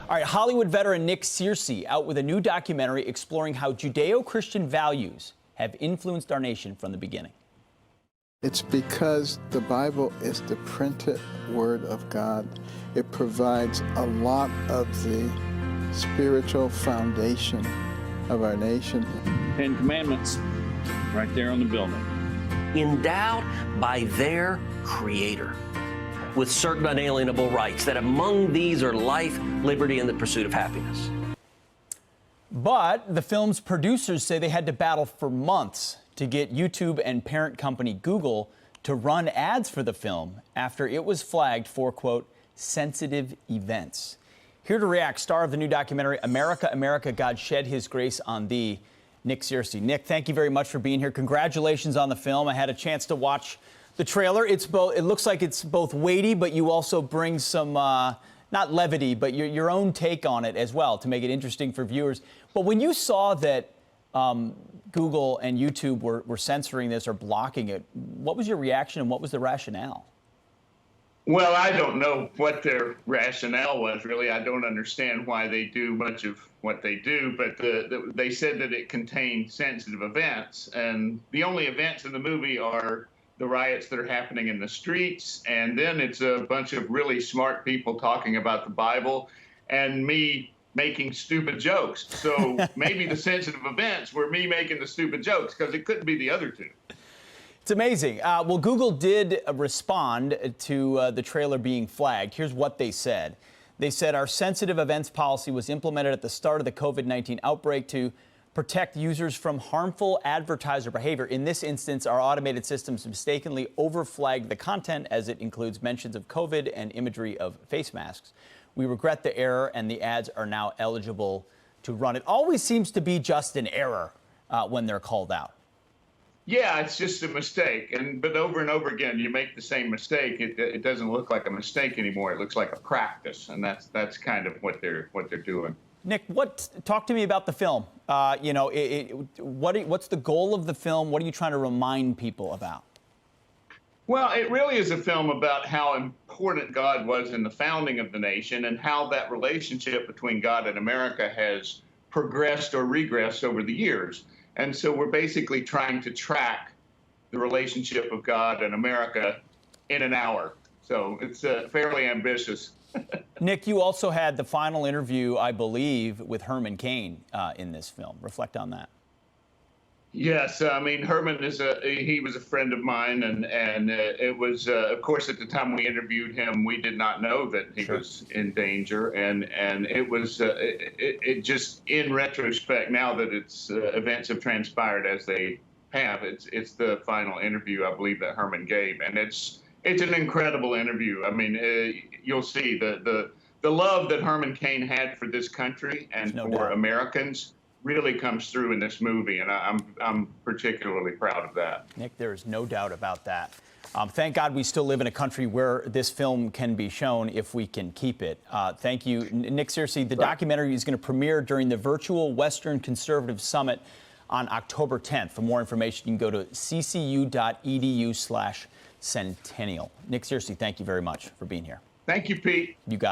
All right, Hollywood veteran Nick Searcy out with a new documentary exploring how Judeo-Christian values have influenced our nation from the beginning. It's because the Bible is the printed Word of God. It provides a lot of the spiritual foundation of our nation. 10 Commandments, right there on the building. Endowed by their Creator with certain unalienable rights, that among these are life, liberty, and the pursuit of happiness. But the film's producers say they had to battle for months to get YouTube and parent company Google to run ads for the film after it was flagged for, quote, sensitive events. Here to react, star of the new documentary, America, America, God Shed His Grace on Thee, Nick Searcy. Nick, thank you very much for being here. Congratulations on the film. I had a chance to watch the trailer. It looks like it's both weighty, but you also bring some, not levity, but your own take on it as well to make it interesting for viewers. But when you saw that Google and YouTube were censoring this or blocking it, what was your reaction and what was the rationale? Well, I don't know what their rationale was, really. I don't understand why they do much of what they do, but they said that it contained sensitive events, and the only events in the movie are the riots that are happening in the streets, and then it's a bunch of really smart people talking about the Bible, and me making stupid jokes. So maybe the sensitive events were me making the stupid jokes, because it couldn't be the other two. It's amazing. Well, Google did respond to the trailer being flagged. Here's what they said. They said our sensitive events policy was implemented at the start of the COVID-19 outbreak to protect users from harmful advertiser behavior. In this instance, our automated systems mistakenly overflagged the content as it includes mentions of COVID and imagery of face masks. We regret the error, and the ads are now eligible to run. It always seems to be just an error when they're called out. Yeah, it's just a mistake, but over and over again, you make the same mistake. It doesn't look like a mistake anymore. It looks like a practice, and that's kind of what they're doing. Nick, talk to me about the film. What's the goal of the film? What are you trying to remind people about? Well, it really is a film about how important God was in the founding of the nation and how that relationship between God and America has progressed or regressed over the years. And so we're basically trying to track the relationship of God and America in an hour. So it's fairly ambitious. Nick, you also had the final interview, I believe, with Herman Cain in this film. Reflect on that. Yes, I mean, Herman he was a friend of mine, and it was, of course, at the time we interviewed him, we did not know that he was in danger, and it was, it just, in retrospect, now that events have transpired as they have, it's the final interview, I believe, that Herman gave, and it's an incredible interview. I mean, you'll see the love that Herman Cain had for this country and for Americans really comes through in this movie, and I'm particularly proud of that. Nick, there is no doubt about that. Thank God we still live in a country where this film can be shown if we can keep it. Thank you, Nick Searcy. The documentary is going to premiere during the virtual Western Conservative Summit on October 10th. For more information, you can go to ccu.edu/centennial. Nick Searcy, thank you very much for being here. Thank you, Pete. You got it.